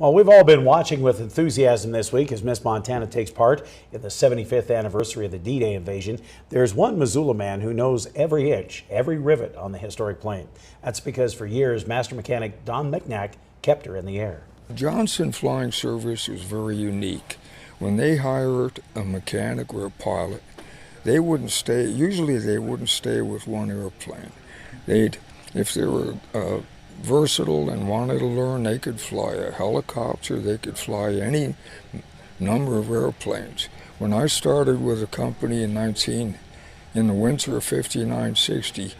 Well, we've all been watching with enthusiasm this week as Miss Montana takes part in the 75th anniversary of the D-Day invasion. There's one Missoula man who knows every inch, every rivet on the historic plane. That's because for years, master mechanic Don Michnak kept her in the air. Johnson Flying Service was very unique. When they hired a mechanic or a pilot, they wouldn't stay, usually they wouldn't stay with one airplane. If they were versatile and wanted to learn, they could fly a helicopter, they could fly any number of airplanes. When I started with the company in the winter of 59-60,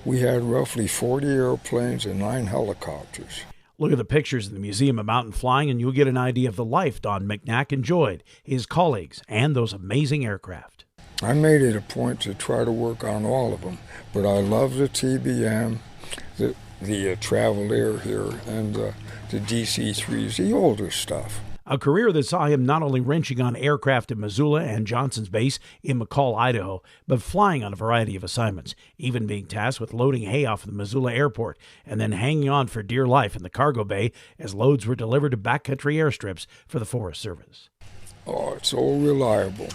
we had roughly 40 airplanes and 9 helicopters. Look at the pictures in the Museum of Mountain Flying and you'll get an idea of the life Don Michnak enjoyed, his colleagues, and those amazing aircraft. I made it a point to try to work on all of them, but I love the TBM, the Travel Air here, and the DC-3s, the older stuff. A career that saw him not only wrenching on aircraft in Missoula and Johnson's base in McCall, Idaho, but flying on a variety of assignments, even being tasked with loading hay off the Missoula airport and then hanging on for dear life in the cargo bay as loads were delivered to backcountry airstrips for the Forest Service. Oh, it's all reliable.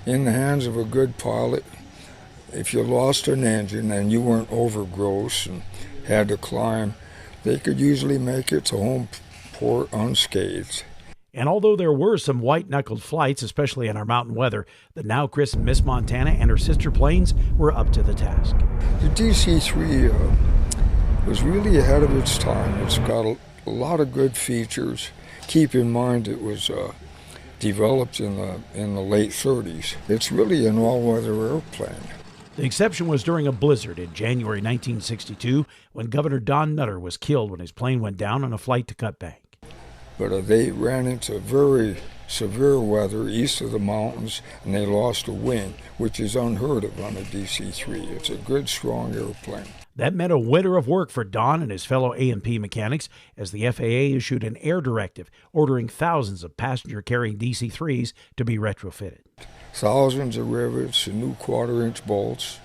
In the hands of a good pilot, if you lost an engine and you weren't overgross and had to climb, they could usually make it to home port unscathed. And although there were some white-knuckled flights, especially in our mountain weather, the now christened Miss Montana and her sister planes were up to the task. The DC-3 was really ahead of its time. It's got a lot of good features. Keep in mind it was developed in the late 30s. It's really an all-weather airplane. The exception was during a blizzard in January 1962 when Governor Don Nutter was killed when his plane went down on a flight to Cut Bank. But they ran into very severe weather east of the mountains and they lost a wing, which is unheard of on a DC-3. It's a good, strong airplane. That meant a winter of work for Don and his fellow A&P mechanics as the FAA issued an air directive ordering thousands of passenger-carrying DC-3s to be retrofitted. Thousands of rivets and new quarter-inch bolts,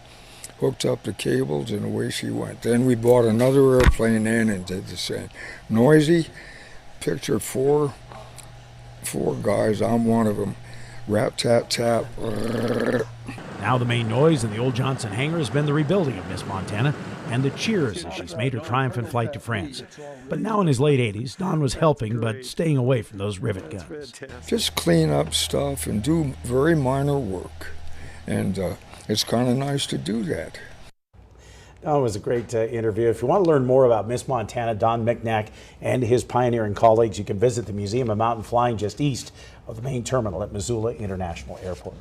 hooked up the cables, and away she went. Then we bought another airplane in and did the same. Noisy, picture four guys, I'm one of them, rap, tap, tap. Now the main noise in the old Johnson hangar has been the rebuilding of Miss Montana and the cheers as she's made her triumphant flight to France. But now in his late 80s, Don was helping but staying away from those rivet guns. Just clean up stuff and do very minor work. And it's kind of nice to do that. Oh, it was a great interview. If you want to learn more about Miss Montana, Don Michnak, and his pioneering colleagues, you can visit the Museum of Mountain Flying just east of the main terminal at Missoula International Airport.